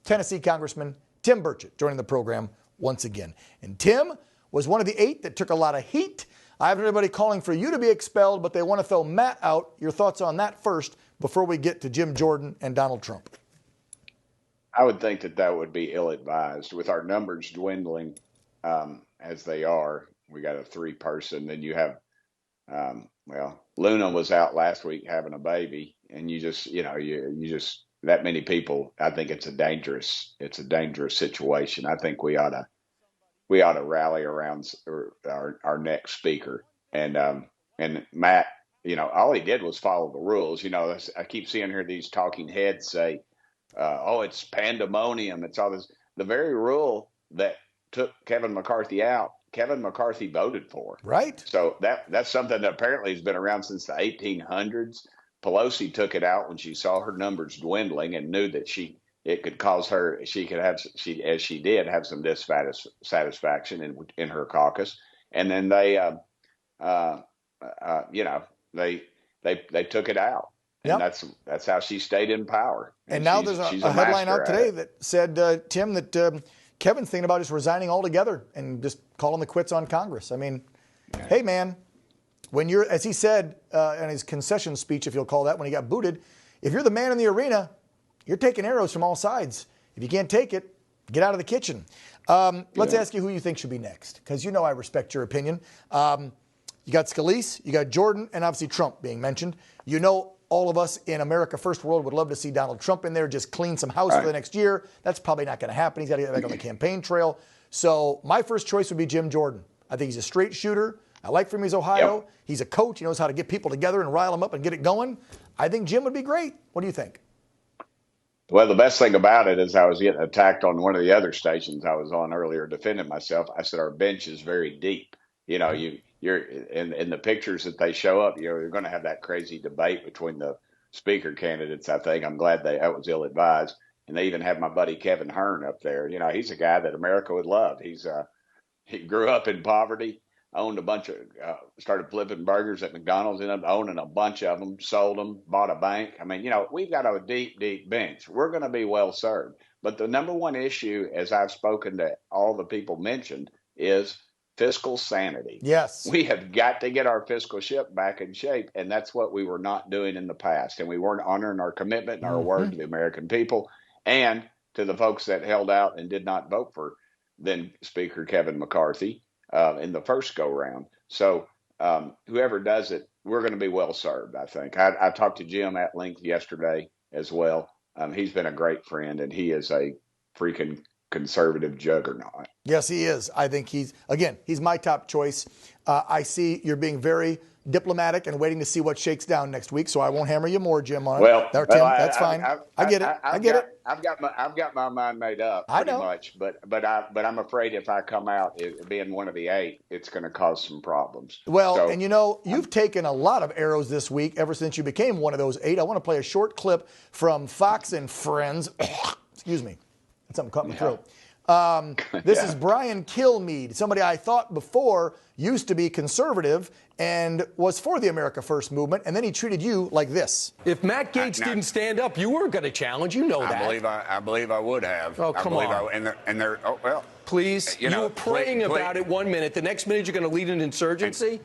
Tennessee Congressman Tim Burchett joining the program once again. And Tim was one of the 8 that took a lot of heat. I have everybody calling for you to be expelled, but they want to throw Matt out. Your thoughts on that first before we get to Jim Jordan and Donald Trump. I would think that would be ill-advised. With our numbers dwindling as they are, we got a 3-person. Then you have, Luna was out last week having a baby, and you just that many people. I think it's a dangerous situation. I think we ought to rally around our next speaker. And Matt, all he did was follow the rules. I keep seeing here these talking heads say, it's pandemonium. It's all this. The very rule that took Kevin McCarthy out, Kevin McCarthy voted for. Right. So that's something that apparently has been around since the 1800s. Pelosi took it out when she saw her numbers dwindling and knew that it could cause her, as she did, have some dissatisfaction in her caucus. And then they took it out. And yep. that's how she stayed in power. And now there's a headline out today that said, Tim, that Kevin's thinking about just resigning altogether and just calling the quits on Congress. I mean, hey, man, when you're, as he said in his concession speech, if you'll call that, when he got booted, if you're the man in the arena, you're taking arrows from all sides. If you can't take it, get out of the kitchen. Let's ask you who you think should be next, because I respect your opinion. You got Scalise, you got Jordan, and obviously Trump being mentioned. All of us in America First World would love to see Donald Trump in there, just clean some house for the next year. That's probably not going to happen. He's got to get back on the campaign trail. So my first choice would be Jim Jordan. I think he's a straight shooter. I like for him, he's Ohio. Yep. He's a coach. He knows how to get people together and rile them up and get it going. I think Jim would be great. What do you think? Well, the best thing about it is I was getting attacked on one of the other stations I was on earlier defending myself. I said our bench is very deep. You're in the pictures that they show up, you're going to have that crazy debate between the speaker candidates. I think I'm glad that was ill-advised. And they even have my buddy Kevin Hearn up there. He's a guy that America would love. He grew up in poverty, owned a bunch of, started flipping burgers at McDonald's, ended up owning a bunch of them, sold them, bought a bank. I mean, we've got a deep, deep bench. We're going to be well served. But the number one issue, as I've spoken to all the people mentioned, is fiscal sanity. Yes. We have got to get our fiscal ship back in shape, and that's what we were not doing in the past. And we weren't honoring our commitment and our word to the American people and to the folks that held out and did not vote for then Speaker Kevin McCarthy in the first go-round. So whoever does it, we're going to be well served, I think. I talked to Jim at length yesterday as well. He's been a great friend, and he is a freaking conservative juggernaut. Yes, he is. I think he's my top choice. I see you're being very diplomatic and waiting to see what shakes down next week, so I won't hammer you more, Jim, on it. Tim, that's fine. I get it. I get it. I've got my mind made up pretty much, but I'm afraid if I come out being one of the 8, it's going to cause some problems. Well, you've taken a lot of arrows this week ever since you became one of those 8. I want to play a short clip from Fox and Friends. Excuse me. Something caught my throat. This is Brian Kilmeade, somebody I thought before used to be conservative and was for the America First movement, and then he treated you like this. If Matt Gaetz didn't stand up, you weren't going to challenge. You know that. I believe I would have. Oh, come on. Please. You were praying about it 1 minute. The next minute, you're going to lead an insurgency?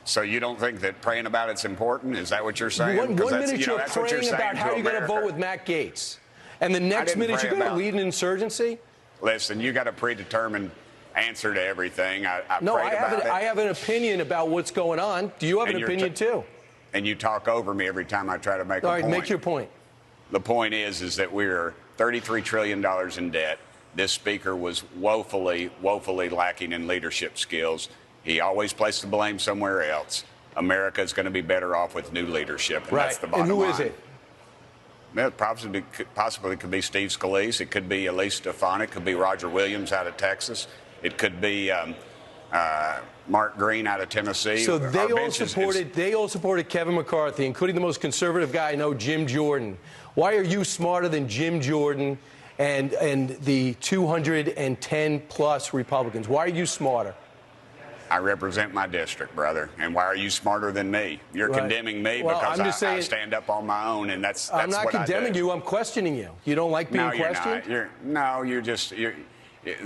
So you don't think that praying about it's important? Is that what you're saying? One minute you're praying about how you're going to vote with Matt Gaetz. And the next minute you're going to lead an insurgency? Listen, you got a predetermined answer to everything. I have an opinion about what's going on. Do you have an opinion too? And you talk over me every time I try to make a point. All right, make your point. The point is that we're $33 trillion in debt. This speaker was woefully lacking in leadership skills. He always placed the blame somewhere else. America is going to be better off with new leadership, and that's the bottom line. And who is it? It possibly could be Steve Scalise. It could be Elise Stefanik. It could be Roger Williams out of Texas. It could be Mark Green out of Tennessee. So they all supported Kevin McCarthy, including the most conservative guy I know, Jim Jordan. Why are you smarter than Jim Jordan and the 210 plus Republicans? Why are you smarter? I represent my district, brother. And why are you smarter than me? You're condemning me well, because I'm just saying, I stand up on my own, and that's I'm not what condemning you. I'm questioning you. You don't like being questioned? You're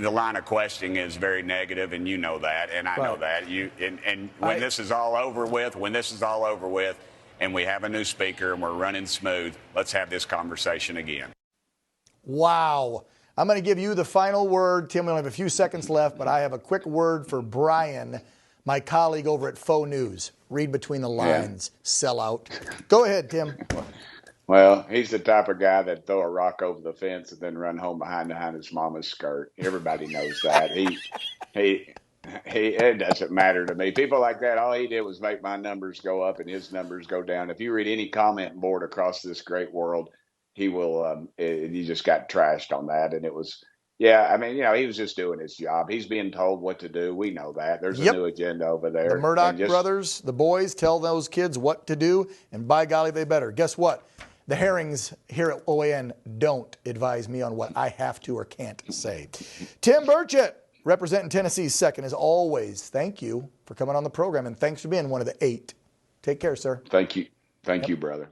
the line of questioning is very negative, and you know that, and I know that. When this is all over with, and we have a new speaker and we're running smooth, let's have this conversation again. Wow. I'm going to give you the final word. Tim, we only have a few seconds left, but I have a quick word for Brian, my colleague over at Faux News. Read between the lines, sellout. Go ahead, Tim. Well, he's the type of guy that throw a rock over the fence and then run home behind his mama's skirt. Everybody knows that. It doesn't matter to me. People like that, all he did was make my numbers go up and his numbers go down. If you read any comment board across this great world, he will. He just got trashed on that, and it was. Yeah, I mean, he was just doing his job. He's being told what to do. We know that. There's a new agenda over there. The Murdoch brothers, the boys, tell those kids what to do, and by golly, they better. Guess what? The Herrings here at OAN don't advise me on what I have to or can't say. Tim Burchett, representing Tennessee's 2nd, as always. Thank you for coming on the program, and thanks for being one of the 8. Take care, sir. Thank you. Thank you, brother.